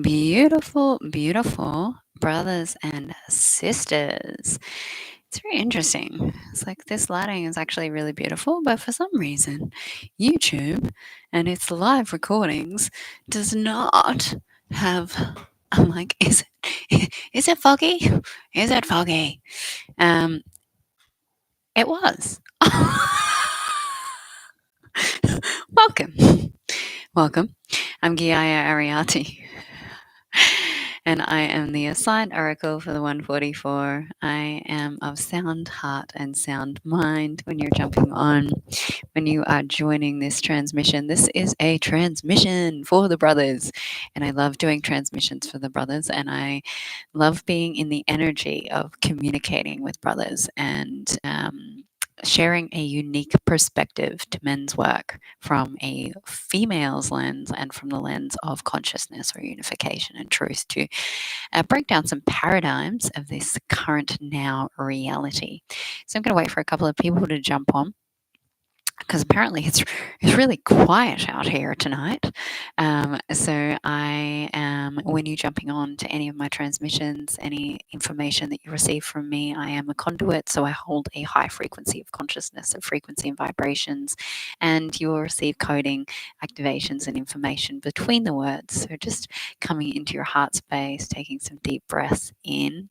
Beautiful, beautiful brothers and sisters. It's very interesting. It's like this lighting is actually really beautiful, but for some reason, YouTube and its live recordings does not have. I'm like, is it foggy? Is it foggy? Um, it was. Welcome, welcome. I'm Giaya Ariati. And I am the assigned oracle for the 144. I am of sound heart and sound mind. When you're jumping on, when you are joining this transmission, this is a transmission for the brothers. And I love doing transmissions for the brothers. And I love being in the energy of communicating with brothers and sharing a unique perspective to men's work from a female's lens and from the lens of consciousness or unification and truth to break down some paradigms of this current now reality. So I'm going to wait for a couple of people to jump on, because apparently it's really quiet out here tonight. So I am, when you're jumping on to any of my transmissions, any information that you receive from me, I am a conduit. So I hold a high frequency of consciousness, of frequency and vibrations, and you will receive coding, activations, and information between the words. So just coming into your heart space, taking some deep breaths in.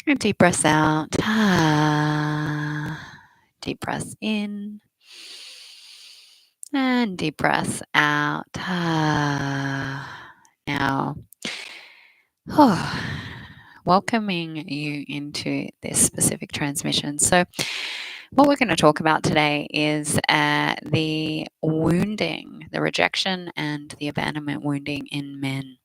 And deep breaths out. Deep breaths in and deep breaths out. Now, welcoming you into this specific transmission. So, what we're going to talk about today is the wounding, the rejection and the abandonment wounding in men.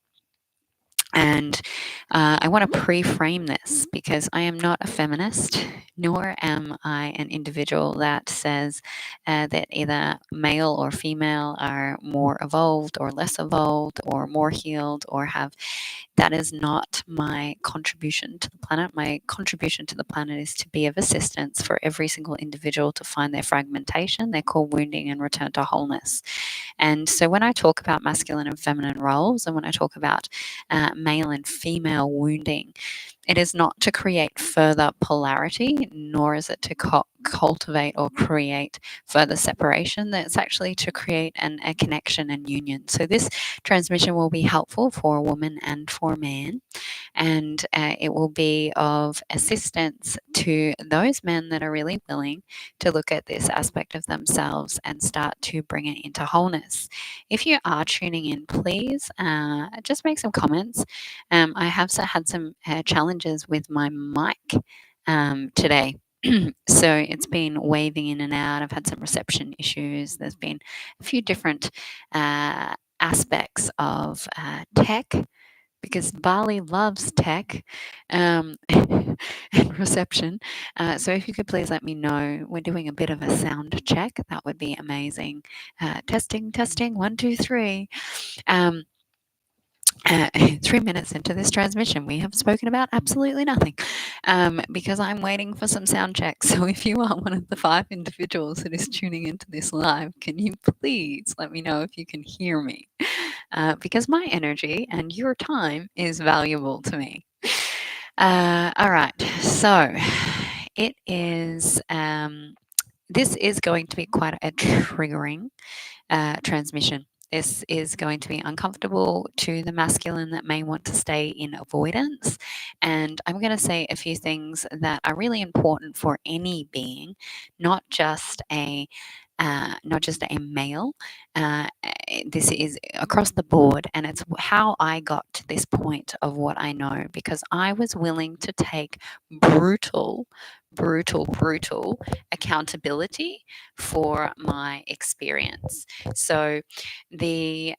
And I want to pre-frame this because I am not a feminist, nor am I an individual that says that either male or female are more evolved or less evolved or more healed or have. That is not my contribution to the planet. My contribution to the planet is to be of assistance for every single individual to find their fragmentation, their core wounding, and return to wholeness. And so when I talk about masculine and feminine roles, and when I talk about male and female wounding, it is not to create further polarity, nor is it to cultivate or create further separation. That's actually to create a connection and union. So this transmission will be helpful for a woman and for a man, and it will be of assistance to those men that are really willing to look at this aspect of themselves and start to bring it into wholeness. If you are tuning in, please just make some comments. I have had some challenges with my mic today. So it's been waving in and out. I've had some reception issues. There's been a few different aspects of tech, because Bali loves tech and reception. So if you could please let me know. We're doing a bit of a sound check. That would be amazing. Testing, 1, 2, 3. 3 minutes into this transmission, we have spoken about absolutely nothing, because I'm waiting for some sound checks. So if you are one of the 5 individuals that is tuning into this live, can you please let me know if you can hear me? Because my energy and your time is valuable to me. All right, so it is. This is going to be quite a triggering transmission. This is going to be uncomfortable to the masculine that may want to stay in avoidance. And I'm going to say a few things that are really important for any being, not just a male. This is across the board, and it's how I got to this point of what I know, because I was willing to take brutal accountability for my experience. So the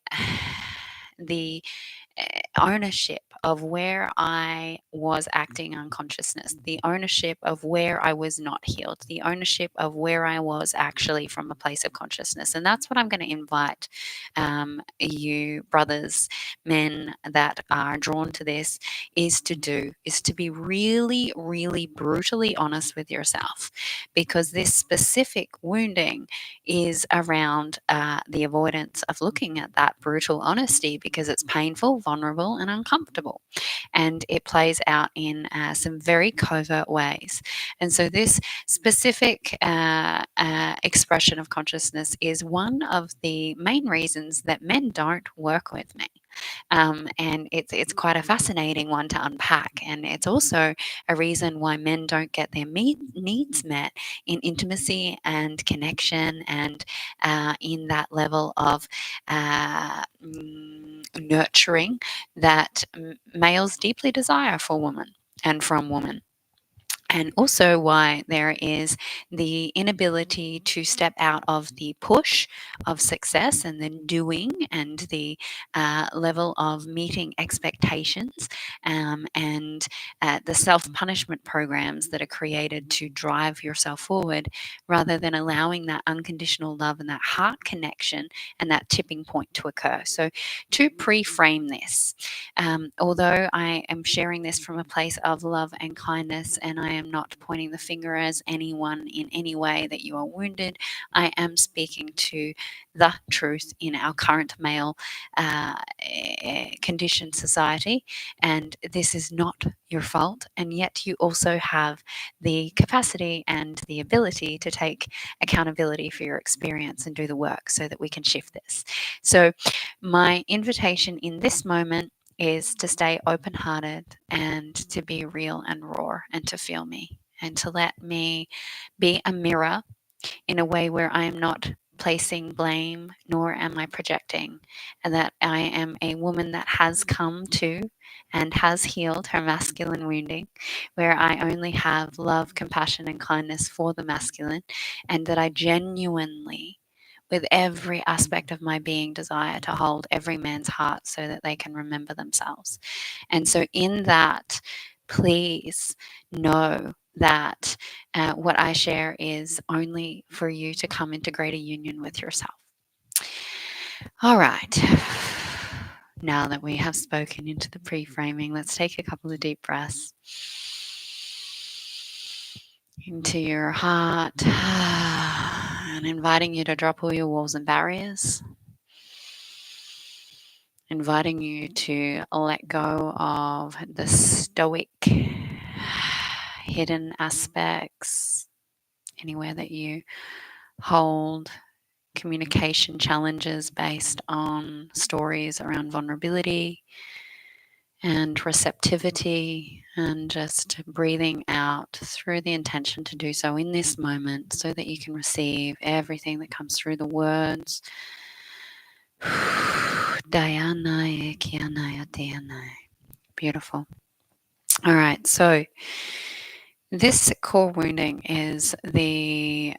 ownership of where I was acting unconsciousness, the ownership of where I was not healed, the ownership of where I was actually from a place of consciousness. And that's what I'm going to invite you brothers, men that are drawn to this, is to do, is to be really, really brutally honest with yourself, because this specific wounding is around the avoidance of looking at that brutal honesty, because it's painful, vulnerable, and uncomfortable. And it plays out in some very covert ways. And so, this specific expression of consciousness is one of the main reasons that men don't work with me. And it's quite a fascinating one to unpack. And it's also a reason why men don't get their needs met in intimacy and connection, and in that level of nurturing that males deeply desire for women and from women. And also why there is the inability to step out of the push of success and the doing and the level of meeting expectations, and the self-punishment programs that are created to drive yourself forward, rather than allowing that unconditional love and that heart connection and that tipping point to occur. So to pre-frame this, although I am sharing this from a place of love and kindness, and I am not pointing the finger as anyone in any way that you are wounded, I am speaking to the truth in our current male conditioned society. And this is not your fault, and yet you also have the capacity and the ability to take accountability for your experience and do the work so that we can shift this. So my invitation in this moment is to stay open hearted and to be real and raw and to feel me and to let me be a mirror in a way where I am not placing blame, nor am I projecting, and that I am a woman that has come to and has healed her masculine wounding, where I only have love, compassion, and kindness for the masculine, and that I genuinely, with every aspect of my being, desire to hold every man's heart so that they can remember themselves. And so, in that, please know that what I share is only for you to come into greater union with yourself. All right. Now that we have spoken into the pre-framing, let's take a couple of deep breaths into your heart, and inviting you to drop all your walls and barriers, inviting you to let go of the stoic, hidden aspects, anywhere that you hold communication challenges based on stories around vulnerability and receptivity, and just breathing out through the intention to do so in this moment so that you can receive everything that comes through the words. Beautiful. All right, so this core wounding is the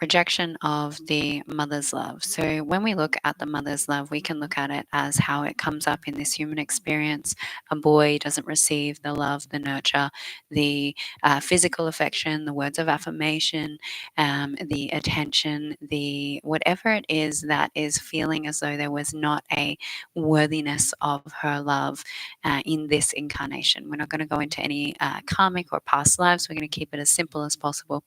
rejection of the mother's love. So when we look at the mother's love, we can look at it as how it comes up in this human experience. A boy doesn't receive the love, the nurture, the physical affection, the words of affirmation, the attention, the whatever it is that is feeling as though there was not a worthiness of her love in this incarnation. We're not going to go into any karmic or past lives. We're going to keep it as simple as possible.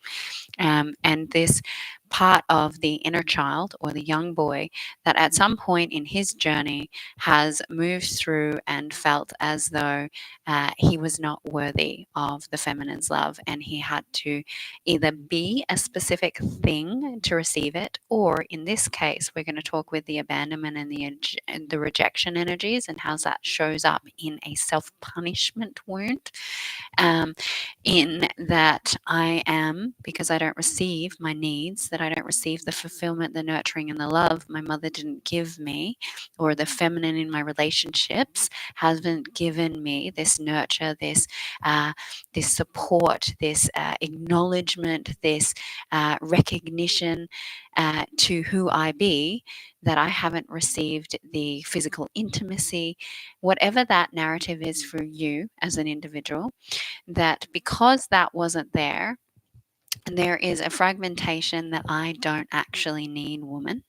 And this part of the inner child or the young boy that at some point in his journey has moved through and felt as though he was not worthy of the feminine's love, and he had to either be a specific thing to receive it, or in this case we're going to talk with the abandonment and the rejection energies and how that shows up in a self-punishment wound, in that I am, because I don't receive my needs that I don't receive the fulfillment, the nurturing, and the love my mother didn't give me, or the feminine in my relationships hasn't given me this nurture, this support, this acknowledgement, this recognition to who I be, that I haven't received the physical intimacy, whatever that narrative is for you as an individual, that because that wasn't there, there is a fragmentation that I don't actually need woman,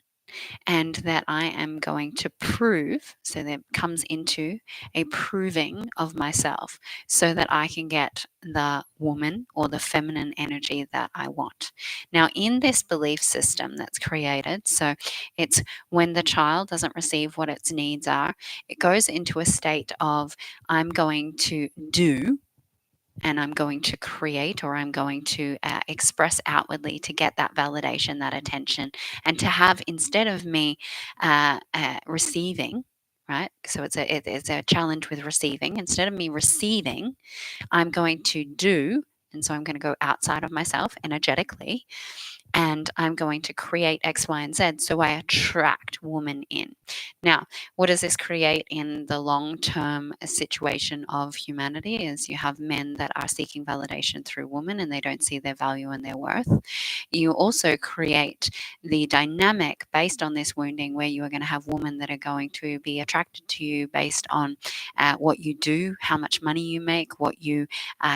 and that I am going to prove. So that comes into a proving of myself so that I can get the woman or the feminine energy that I want. Now, in this belief system that's created, so it's when the child doesn't receive what its needs are, it goes into a state of I'm going to do, and I'm going to create, or I'm going to express outwardly to get that validation, that attention, and to have, instead of me receiving, right? So it's a challenge with receiving. Instead of me receiving, I'm going to do. And so I'm going to go outside of myself energetically, and I'm going to create X, Y, and Z. So I attract woman in. Now, what does this create in the long term situation of humanity? Is you have men that are seeking validation through women and they don't see their value and their worth. You also create the dynamic based on this wounding where you are going to have women that are going to be attracted to you based on what you do, how much money you make, what you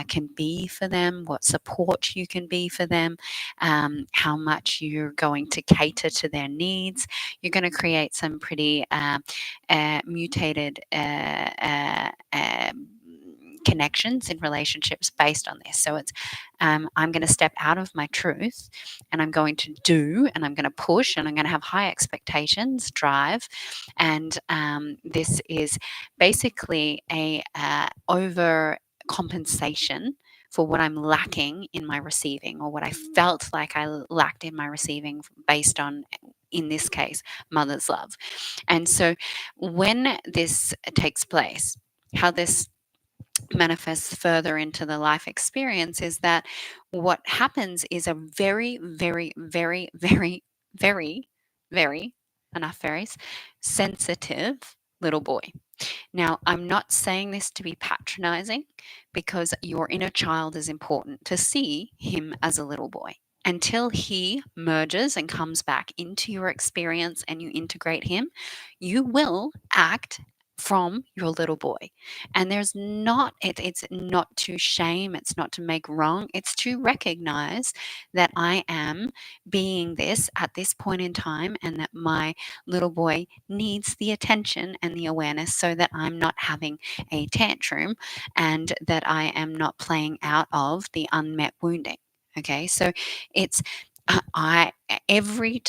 can be for them, what support you can be for them, how much you're going to cater to their needs. You're going to create some pretty mutated connections in relationships based on this. So it's I'm going to step out of my truth, and I'm going to do, and I'm going to push, and I'm going to have high expectations, drive, and this is basically a over compensation for what I'm lacking in my receiving, or what I felt like I lacked in my receiving based on, in this case, mother's love. And so when this takes place, how this manifests further into the life experience is that what happens is a very, very, very, very, very, very, enough fairies, sensitive little boy. Now, I'm not saying this to be patronizing, because your inner child is important to see him as a little boy. Until he merges and comes back into your experience and you integrate him, you will act from your little boy. And there's not, it's not to shame, it's not to make wrong, it's to recognize that I am being this at this point in time, and that my little boy needs the attention and the awareness so that I'm not having a tantrum, and that I am not playing out of the unmet wounding. Okay, so it's every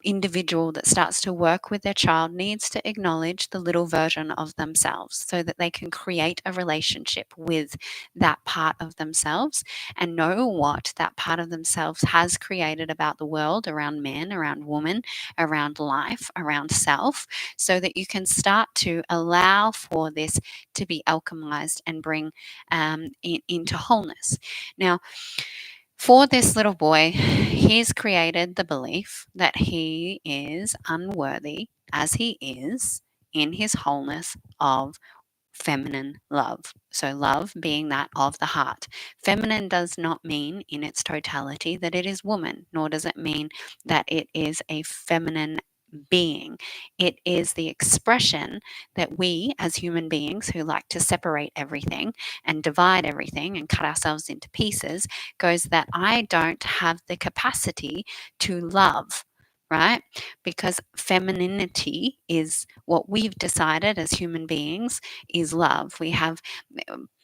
individual that starts to work with their child needs to acknowledge the little version of themselves so that they can create a relationship with that part of themselves and know what that part of themselves has created about the world, around men, around women, around life, around self, so that you can start to allow for this to be alchemized and bring into wholeness. Now, for this little boy, he's created the belief that he is unworthy as he is in his wholeness of feminine love. So, love being that of the heart. Feminine does not mean in its totality that it is woman, nor does it mean that it is a feminine being. It is the expression that we, as human beings who like to separate everything and divide everything and cut ourselves into pieces, goes that I don't have the capacity to love. Right? Because femininity is what we've decided as human beings is love. We have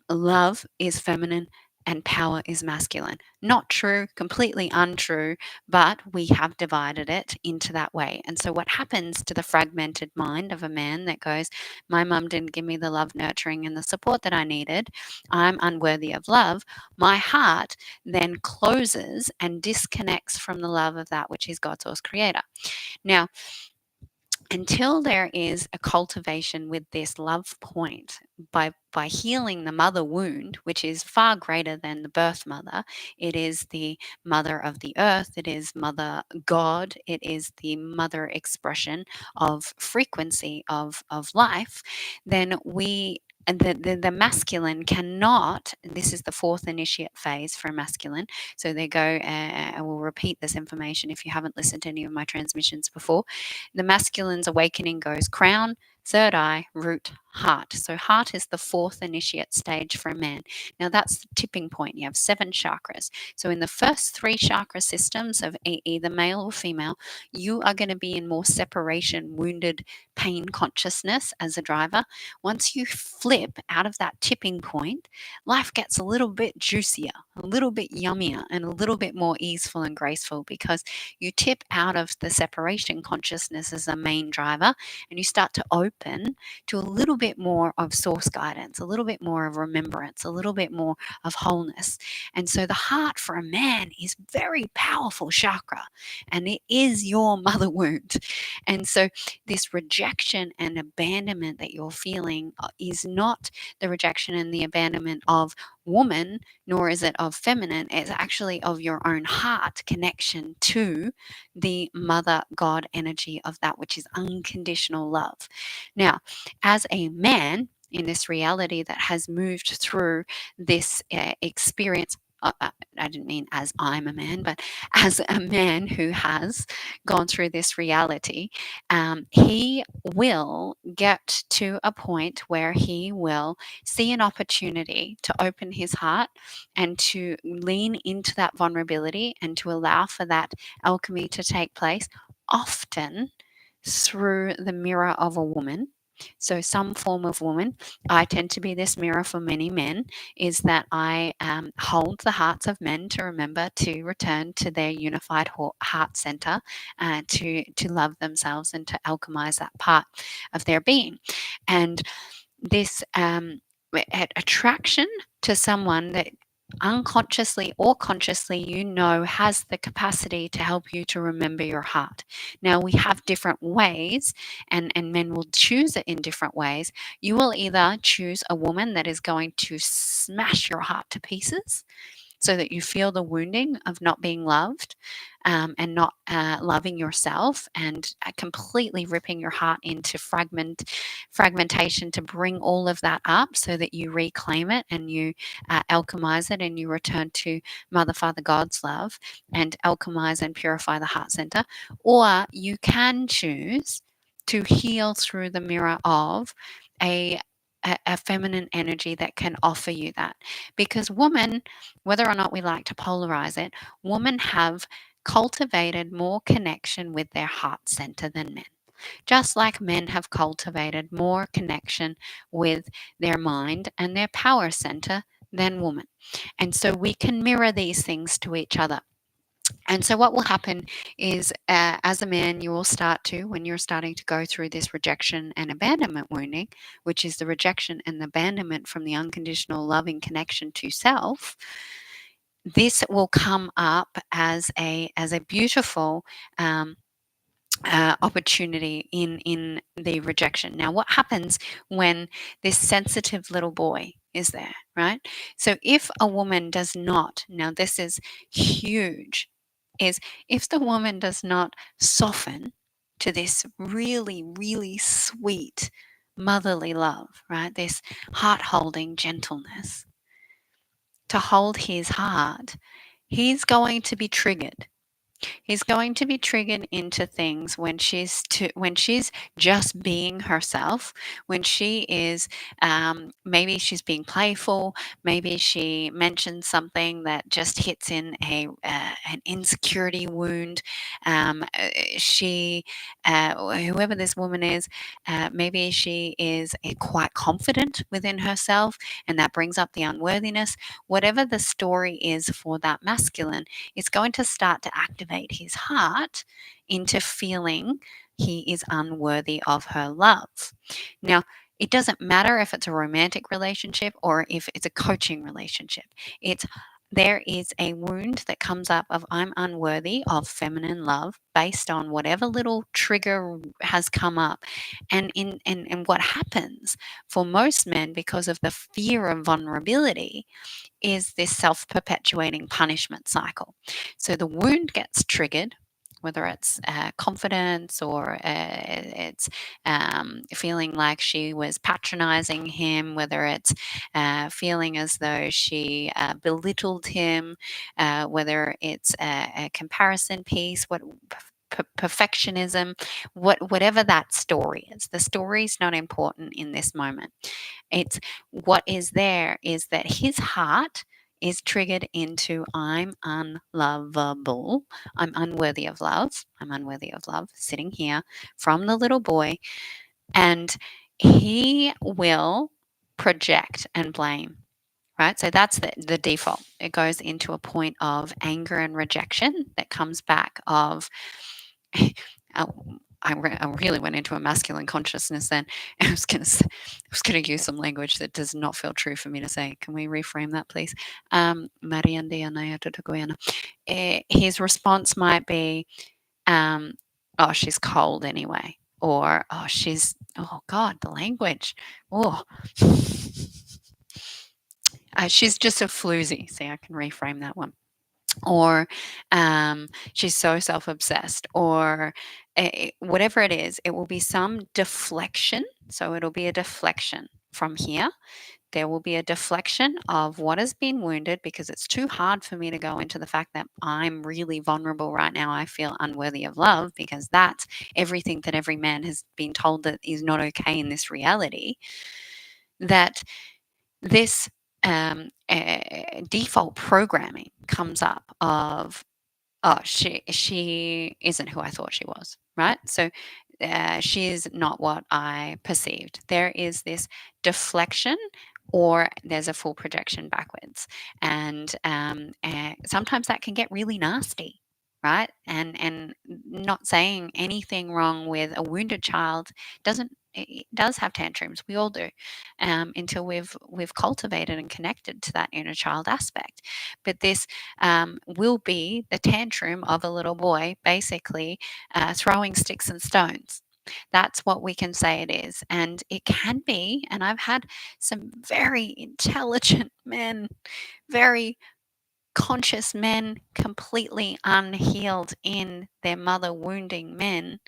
love is feminine and power is masculine. Not true, completely untrue, but we have divided it into that way. And so, what happens to the fragmented mind of a man that goes, my mum didn't give me the love, nurturing, and the support that I needed, I'm unworthy of love, my heart then closes and disconnects from the love of that which is God's source creator. Now, until there is a cultivation with this love point by healing the mother wound, which is far greater than the birth mother. It is the mother of the earth, it is mother God, it is the mother expression of frequency of life. Then we and the masculine cannot, this is the fourth initiate phase for a masculine. So they go, I will repeat this information if you haven't listened to any of my transmissions before. The masculine's awakening goes crown, third eye, root, heart. So heart is the fourth initiate stage for a man. Now that's the tipping point. You have 7 chakras. So in the first 3 chakra systems of either male or female, you are going to be in more separation, wounded, pain consciousness as a driver. Once you flip out of that tipping point, life gets a little bit juicier, a little bit yummier, and a little bit more easeful and graceful, because you tip out of the separation consciousness as a main driver and you start to open to a little bit more of source guidance, a little bit more of remembrance, a little bit more of wholeness. And so the heart for a man is very powerful chakra, and it is your mother wound. And so this rejection and abandonment that you're feeling is not the rejection and the abandonment of woman, nor is it of feminine. It's actually of your own heart connection to the mother God energy of that which is unconditional love. Now, as a man in this reality that has moved through this experience, I didn't mean as I'm a man, but as a man who has gone through this reality, he will get to a point where he will see an opportunity to open his heart and to lean into that vulnerability and to allow for that alchemy to take place, often through the mirror of a woman. So, some form of woman. I tend to be this mirror for many men, is that I hold the hearts of men to remember to return to their unified heart center, to love themselves and to alchemize that part of their being. And this attraction to someone that unconsciously or consciously has the capacity to help you to remember your heart. Now, we have different ways, and men will choose it in different ways. You will either choose a woman that is going to smash your heart to pieces so that you feel the wounding of not being loved, and not loving yourself, and completely ripping your heart into fragmentation to bring all of that up so that you reclaim it and you alchemize it and you return to Mother, Father, God's love and alchemize and purify the heart center. Or you can choose to heal through the mirror of a a feminine energy that can offer you that. Because women, whether or not we like to polarize it, women have cultivated more connection with their heart center than men. Just like men have cultivated more connection with their mind and their power center than women. And so we can mirror these things to each other. And so, what will happen is, as a man, you will start to, when you're starting to go through this rejection and abandonment wounding, which is the rejection and abandonment from the unconditional loving connection to self, this will come up as a beautiful opportunity in the rejection. Now, what happens when this sensitive little boy is there, right? So, if a woman does not, now this is huge, is if the woman does not soften to this really, really sweet motherly love, right? This heart holding gentleness to hold his heart, he's going to be triggered. He's going to be triggered into things when she's just being herself, when she is, maybe she's being playful, maybe she mentions something that just hits in an insecurity wound. She Whoever this woman is, maybe she is quite confident within herself, and that brings up the unworthiness. Whatever the story is for that masculine, it's going to start to activate his heart into feeling he is unworthy of her love. Now, it doesn't matter if it's a romantic relationship or if it's a coaching relationship. It's there is a wound that comes up of I'm unworthy of feminine love based on whatever little trigger has come up. And what happens for most men, because of the fear of vulnerability, is this self-perpetuating punishment cycle. So the wound gets triggered, whether it's confidence, or it's feeling like she was patronizing him, whether it's feeling as though she belittled him, whether it's a comparison piece, perfectionism, whatever that story is. The story is not important in this moment. It's what is there is that his heart is triggered into I'm unlovable. I'm unworthy of love. I'm unworthy of love, sitting here from the little boy. And he will project and blame, right? So that's the default. It goes into a point of anger and rejection that comes back of, oh, I really went into a masculine consciousness then. I was going to use some language that does not feel true for me to say. Can we reframe that, please? His response might be, "Oh, she's cold anyway," or "Oh God, the language. Oh, she's just a floozy." See, I can reframe that one. Or she's so self-obsessed, or whatever it is, it will be some deflection. So it'll be a deflection from here. There will be a deflection of what has been wounded, because it's too hard for me to go into the fact that I'm really vulnerable right now. I feel unworthy of love, because that's everything that every man has been told that is not okay in this reality. That this default programming comes up of, oh, she isn't who I thought she was, right? So she is not what I perceived. There is this deflection, or there's a full projection backwards, and sometimes that can get really nasty, right? And not saying anything wrong with a wounded child. Doesn't It does have tantrums. We all do, until we've cultivated and connected to that inner child aspect. But this will be the tantrum of a little boy, basically throwing sticks and stones. That's what we can say it is. And it can be, and I've had some very intelligent men, very conscious men, completely unhealed in their mother wounding men,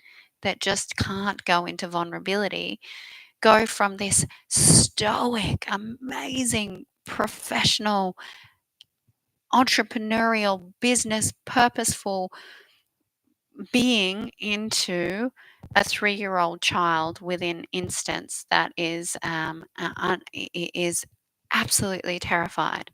that just can't go into vulnerability, go from this stoic, amazing, professional, entrepreneurial, business, purposeful being into a 3-year-old child within instance that is absolutely terrified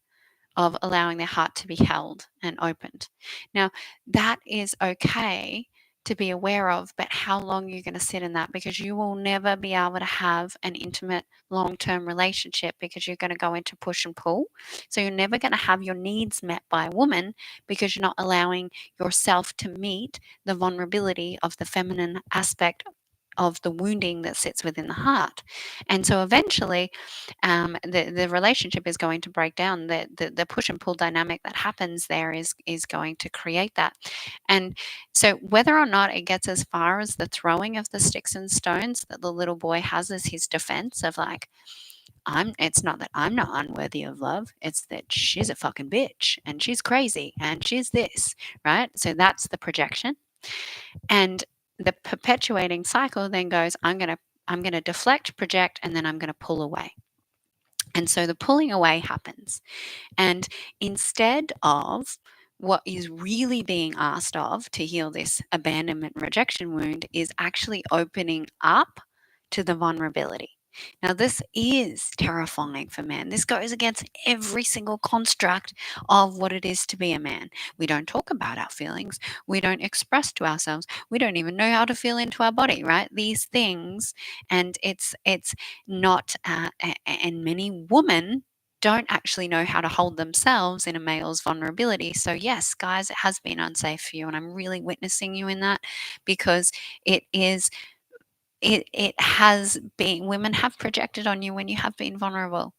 of allowing their heart to be held and opened. Now, that is okay to be aware of, but how long are you going to sit in that? Because you will never be able to have an intimate long-term relationship, because you're going to go into push and pull. So you're never going to have your needs met by a woman, because you're not allowing yourself to meet the vulnerability of the feminine aspect of the wounding that sits within the heart. And so eventually the relationship is going to break down. The push and pull dynamic that happens there is going to create that. And so whether or not it gets as far as the throwing of the sticks and stones that the little boy has as his defense of, like, it's not that I'm not unworthy of love, it's that she's a fucking bitch and she's crazy and she's this, right? So that's the projection. And the perpetuating cycle then goes, I'm going to deflect, project, and then I'm going to pull away. And so the pulling away happens. And instead of what is really being asked of to heal this abandonment rejection wound, is actually opening up to the vulnerability. Now, this is terrifying for men. This goes against every single construct of what it is to be a man. We don't talk about our feelings. We don't express to ourselves. We don't even know how to feel into our body, right? These things, and it's not, and many women don't actually know how to hold themselves in a male's vulnerability. So yes, guys, it has been unsafe for you, and I'm really witnessing you in that, because it has been, women have projected on you when you have been vulnerable.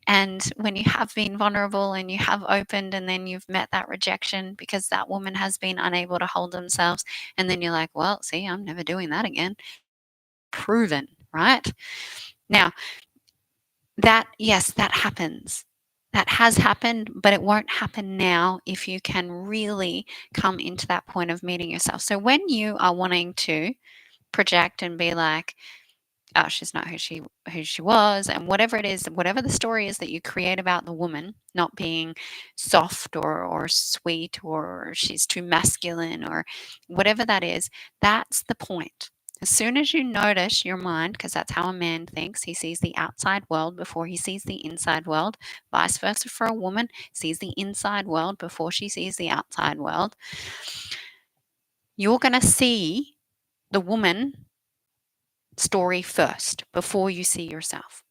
And when you have been vulnerable and you have opened and then you've met that rejection because that woman has been unable to hold themselves, and then you're like, well, see, I'm never doing that again. Proven, right? Now, that, yes, that happens. That has happened, but it won't happen now if you can really come into that point of meeting yourself. So when you are wanting to project and be like, oh, she's not who she was, and whatever it is, whatever the story is that you create about the woman not being soft or sweet, or she's too masculine, or whatever that is, that's the point. As soon as you notice your mind, because that's how a man thinks, he sees the outside world before he sees the inside world. Vice versa for a woman, sees the inside world before she sees the outside world. You're going to see the woman story first before you see yourself.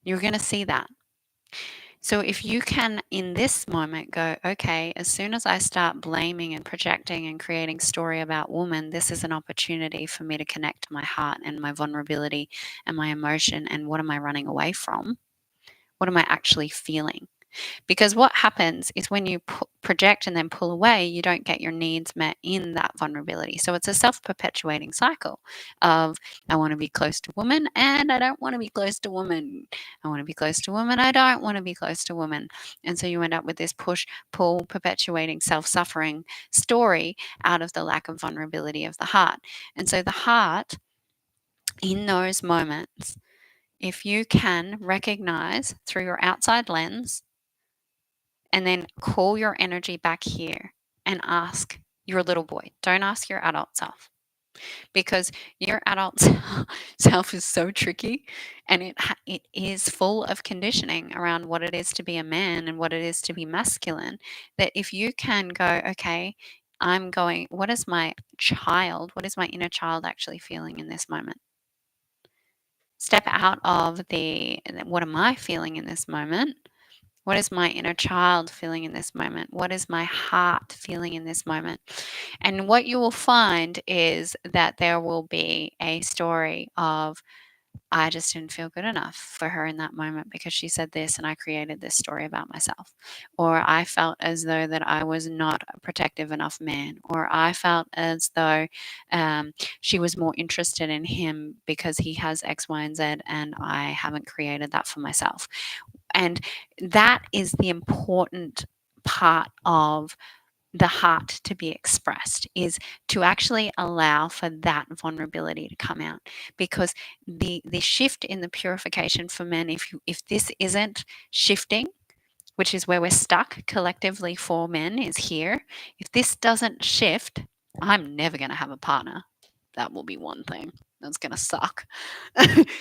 You're going to see that. So if you can, in this moment, go, okay, as soon as I start blaming and projecting and creating story about woman, this is an opportunity for me to connect to my heart and my vulnerability and my emotion, and what am I running away from? What am I actually feeling? Because what happens is when you project and then pull away, you don't get your needs met in that vulnerability. So it's a self-perpetuating cycle of, I want to be close to women and I don't want to be close to women. I want to be close to women. I don't want to be close to women. And so you end up with this push, pull, perpetuating self-suffering story out of the lack of vulnerability of the heart. And so the heart, in those moments, if you can recognize through your outside lens, and then call your energy back here and ask your little boy. Don't ask your adult self, because your adult self is so tricky, and it is full of conditioning around what it is to be a man and what it is to be masculine, that if you can go, okay, what is my inner child actually feeling in this moment? Step out of what am I feeling in this moment? What is my inner child feeling in this moment? What is my heart feeling in this moment? And what you will find is that there will be a story of, I just didn't feel good enough for her in that moment because she said this and I created this story about myself. Or I felt as though that I was not a protective enough man. Or I felt as though she was more interested in him because he has X, Y, and Z, and I haven't created that for myself. And that is the important part of the heart to be expressed, is to actually allow for that vulnerability to come out. Because the shift in the purification for men, if this isn't shifting, which is where we're stuck collectively for men, is here. If this doesn't shift, I'm never going to have a partner. That will be one thing that's going to suck.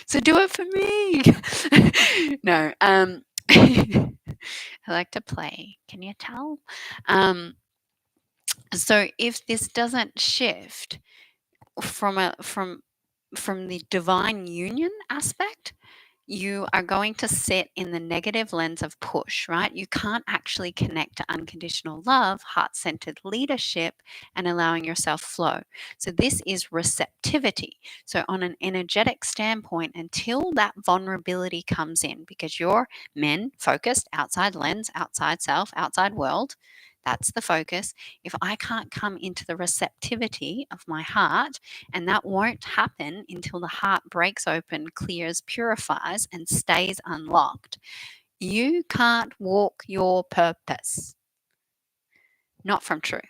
So do it for me. No, I like to play. Can you tell? So if this doesn't shift from the divine union aspect, you are going to sit in the negative lens of push, right? You can't actually connect to unconditional love, heart-centered leadership, and allowing yourself flow. So this is receptivity. So on an energetic standpoint, until that vulnerability comes in, because you're men focused, outside lens, outside self, outside world, that's the focus. If I can't come into the receptivity of my heart, and that won't happen until the heart breaks open, clears, purifies, and stays unlocked, you can't walk your purpose. Not from truth.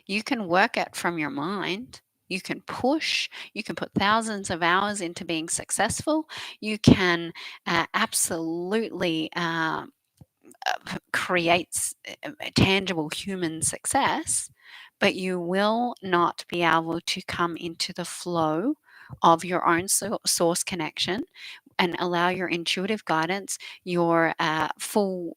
You can work it from your mind. You can push. You can put thousands of hours into being successful. You can absolutely create tangible human success, but you will not be able to come into the flow of your own source connection and allow your intuitive guidance, your full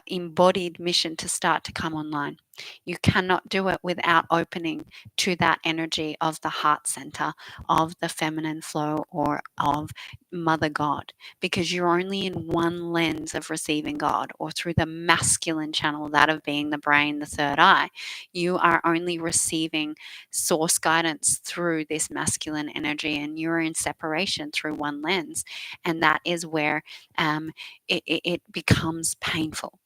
embodied mission to start to come online. You cannot do it without opening to that energy of the heart center, of the feminine flow, or of Mother God, because you're only in one lens of receiving God, or through the masculine channel, that of being the brain, the third eye. You are only receiving source guidance through this masculine energy, and you're in separation through one lens. And that is where it becomes painful,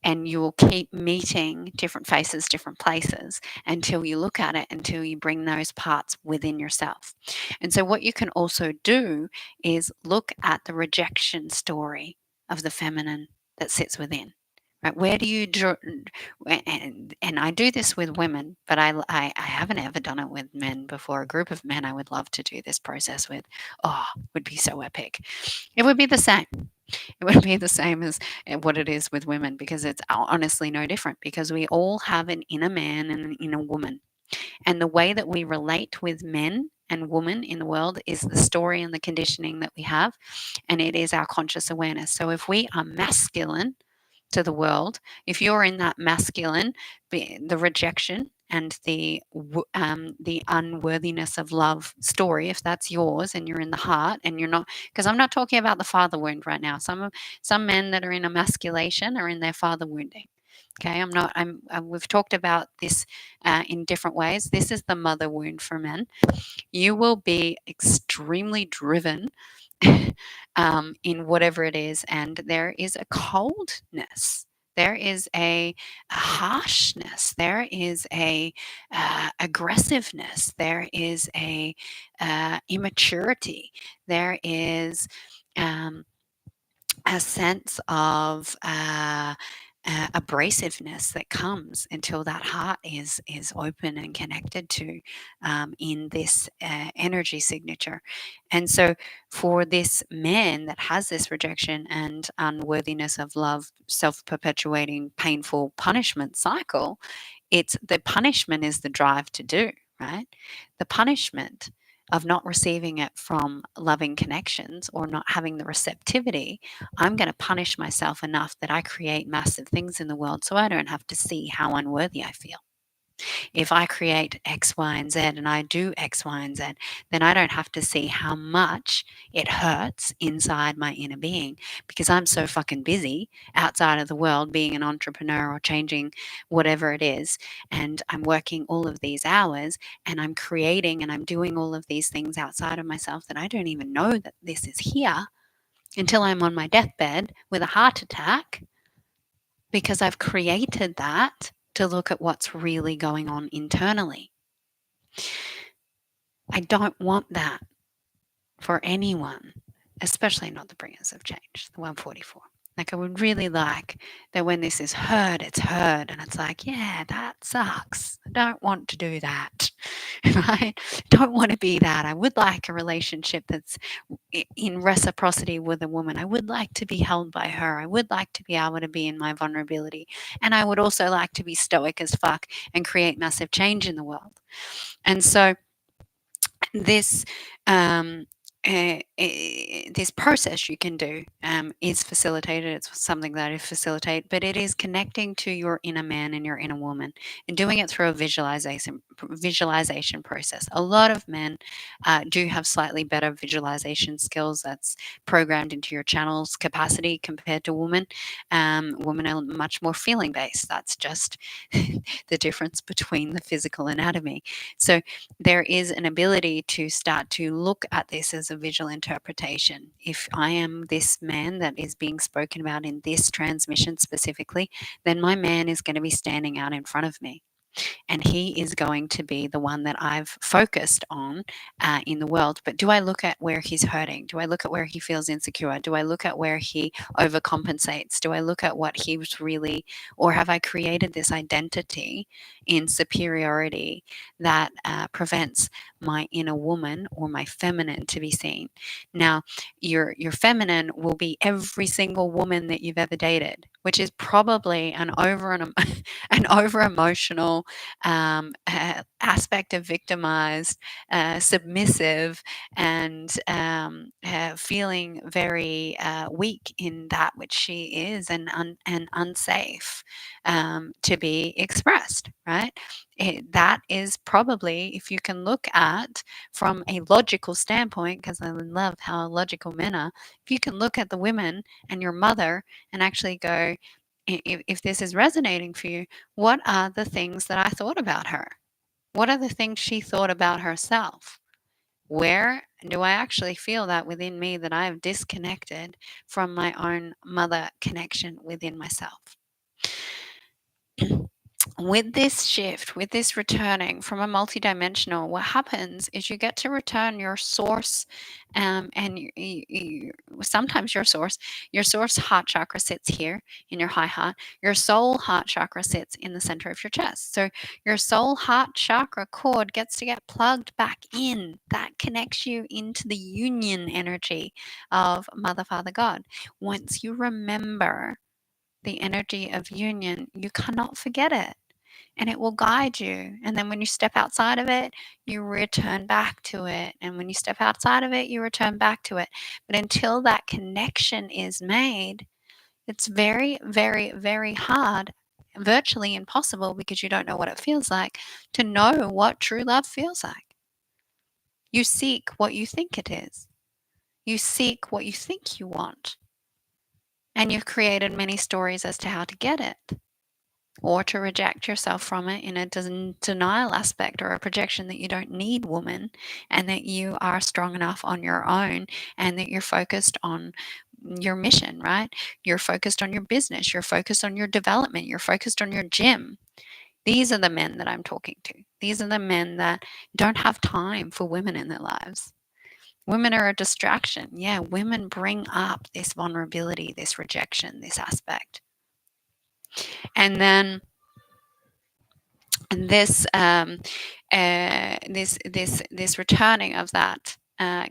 and you will keep meeting different faces, different places, until you look at it, until you bring those parts within yourself. And so, what you can also do is look at the rejection story of the feminine that sits within. Right? Where do you draw? And I do this with women, but I haven't ever done it with men before. A group of men I would love to do this process with. Oh, would be so epic. It would be the same. It would be the same as what it is with women, because it's honestly no different, because we all have an inner man and an inner woman. And the way that we relate with men and women in the world is the story and the conditioning that we have, and it is our conscious awareness. So if we are masculine to the world, if you're in that masculine, the rejection and the unworthiness of love story, if that's yours and you're in the heart and you're not, because I'm not talking about the father wound right now. Some men that are in emasculation are in their father wounding. Okay, I'm not. We've talked about this in different ways. This is the mother wound for men. You will be extremely driven in whatever it is, and there is a coldness. There is a harshness. There is a aggressiveness. There is a immaturity. There is um, a sense of abrasiveness that comes until that heart is open and connected to in this energy signature. And so for this man that has this rejection and unworthiness of love, self-perpetuating painful punishment cycle, it's the punishment is the drive to do, right? The punishment of not receiving it from loving connections, or not having the receptivity, I'm going to punish myself enough that I create massive things in the world so I don't have to see how unworthy I feel. If I create X, Y, and Z and I do X, Y, and Z, then I don't have to see how much it hurts inside my inner being, because I'm so fucking busy outside of the world being an entrepreneur or changing whatever it is. And I'm working all of these hours and I'm creating and I'm doing all of these things outside of myself that I don't even know that this is here until I'm on my deathbed with a heart attack, because I've created that to look at what's really going on internally. I don't want that for anyone, especially not the bringers of change, the 144. Like, I would really like that when this is heard, it's heard, and it's like, yeah, that sucks. I don't want to do that, right? Don't want to be that. I would like a relationship that's in reciprocity with a woman. I would like to be held by her. I would like to be able to be in my vulnerability. And I would also like to be stoic as fuck and create massive change in the world. And so this um, this process you can do is facilitated. It's something that I facilitate, but it is connecting to your inner man and your inner woman, and doing it through a visualization process. A lot of men do have slightly better visualization skills. That's programmed into your channel's capacity compared to women. Women are much more feeling based. That's just the difference between the physical anatomy. So there is an ability to start to look at this as a visual interpretation. If I am this man that is being spoken about in this transmission specifically, then my man is going to be standing out in front of me. And he is going to be the one that I've focused on in the world. But do I look at where he's hurting? Do I look at where he feels insecure? Do I look at where he overcompensates? Do I look at what he was really, or have I created this identity in superiority that prevents my inner woman or my feminine to be seen? Now, your feminine will be every single woman that you've ever dated, which is probably an over emotional aspect of victimized, submissive, and feeling very weak in that which she is, and unsafe to be expressed, right? That is probably, if you can look at from a logical standpoint, because I love how logical men are, if you can look at the women and your mother and actually go, if this is resonating for you, what are the things that I thought about her? What are the things she thought about herself? Where do I actually feel that within me that I have disconnected from my own mother connection within myself? With this shift, with this returning from a multidimensional, what happens is you get to return your source, and sometimes your source heart chakra sits here in your high heart. Your soul heart chakra sits in the center of your chest. So your soul heart chakra cord gets to get plugged back in. That connects you into the union energy of Mother, Father, God. Once you remember the energy of union, you cannot forget it, and it will guide you. And then when you step outside of it, you return back to it. And when you step outside of it, you return back to it. But until that connection is made, it's very, very, very hard, virtually impossible, because you don't know what it feels like, to know what true love feels like. You seek what you think it is, you seek what you think you want. And you've created many stories as to how to get it, or to reject yourself from it in a denial aspect or a projection that you don't need woman, and that you are strong enough on your own, and that you're focused on your mission, right? You're focused on your business, you're focused on your development, you're focused on your gym. These are the men that I'm talking to. These are the men that don't have time for women in their lives. Women are a distraction. Yeah, women bring up this vulnerability, this rejection, this aspect. And then this this returning of that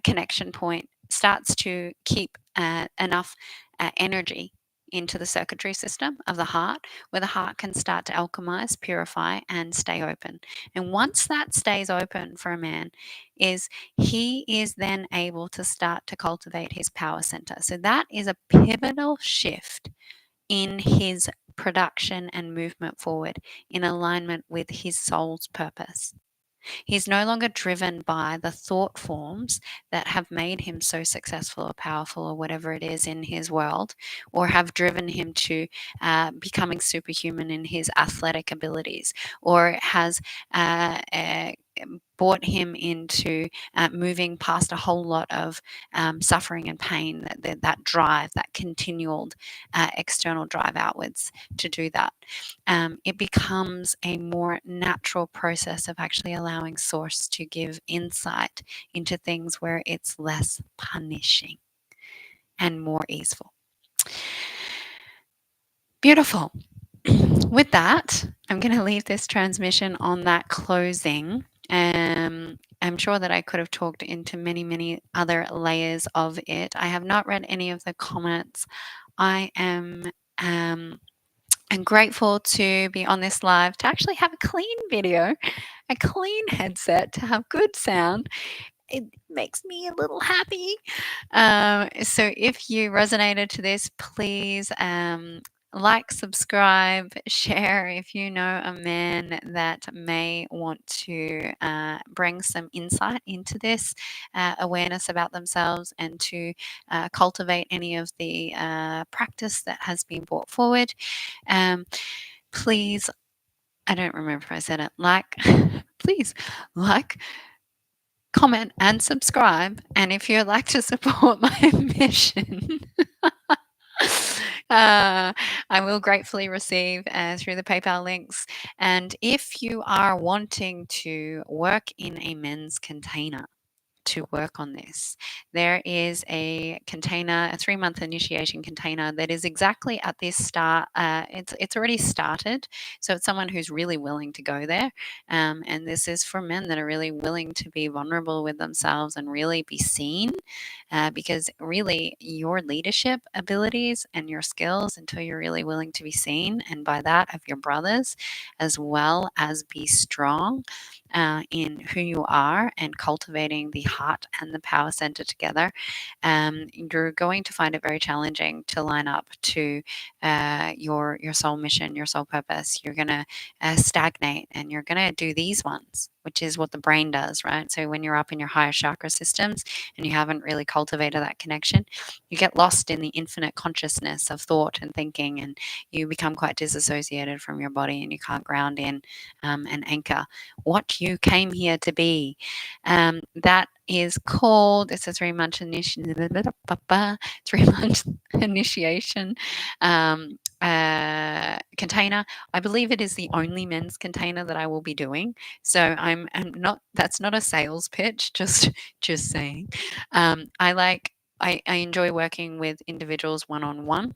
connection point starts to keep enough energy into the circuitry system of the heart, where the heart can start to alchemize, purify, and stay open. And once that stays open for a man, is he is then able to start to cultivate his power center. So that is a pivotal shift in his production and movement forward, in alignment with his soul's purpose. He's no longer driven by the thought forms that have made him so successful or powerful or whatever it is in his world, or have driven him to becoming superhuman in his athletic abilities, or has brought him into moving past a whole lot of suffering and pain, that drive, that continual external drive outwards to do that. It becomes a more natural process of actually allowing source to give insight into things where it's less punishing and more easeful. Beautiful. With that, I'm going to leave this transmission on that closing. I'm sure that I could have talked into many, many other layers of it. I have not read any of the comments. I am I'm grateful to be on this live, to actually have a clean video, a clean headset, to have good sound. It makes me a little happy. So if you resonated to this, please like, subscribe, share if you know a man that may want to bring some insight into this awareness about themselves, and to cultivate any of the practice that has been brought forward. Please, I don't remember if I said it, please like, comment, and subscribe. And if you'd like to support my mission, I will gratefully receive through the PayPal links. And if you are wanting to work in a men's container, to work on this, there is a container, a 3-month initiation container, that is exactly at this start. It's already started, so it's someone who's really willing to go there, and this is for men that are really willing to be vulnerable with themselves and really be seen, because really your leadership abilities and your skills, until you're really willing to be seen, and by that of your brothers, as well as be strong, in who you are and cultivating the heart and the power center together, you're going to find it very challenging to line up to your soul mission, your soul purpose. You're going to stagnate, and you're going to do these ones, which is what the brain does, right? So when you're up in your higher chakra systems and you haven't really cultivated that connection, you get lost in the infinite consciousness of thought and thinking, and you become quite disassociated from your body, and you can't ground in and anchor what you came here to be. That is called, it's a 3-month initiation, 3-month initiation container. I believe it is the only men's container that I will be doing. So I'm not, that's not a sales pitch, just saying. I enjoy working with individuals one-on-one,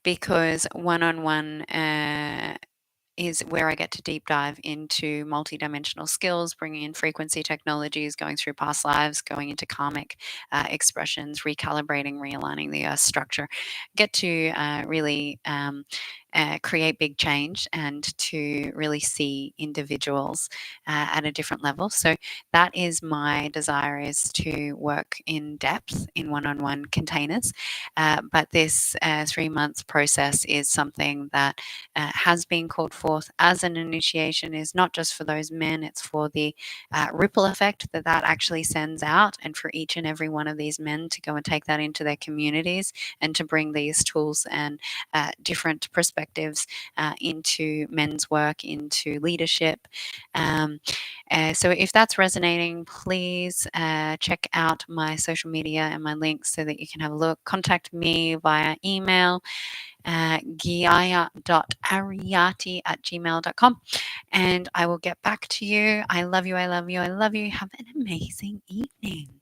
because one-on-one is where I get to deep dive into multidimensional skills, bringing in frequency technologies, going through past lives, going into karmic expressions, recalibrating, realigning the earth structure. Get to really create big change and to really see individuals at a different level. So that is my desire, is to work in depth in one-on-one containers. But this 3-month process is something that has been called forth as an initiation, is not just for those men, it's for the ripple effect that actually sends out, and for each and every one of these men to go and take that into their communities and to bring these tools and different perspectives into men's work, into leadership. So if that's resonating, please check out my social media and my links so that you can have a look. Contact me via email, giaya.ariati@gmail.com, and I will get back to you. I love you. I love you. I love you. Have an amazing evening.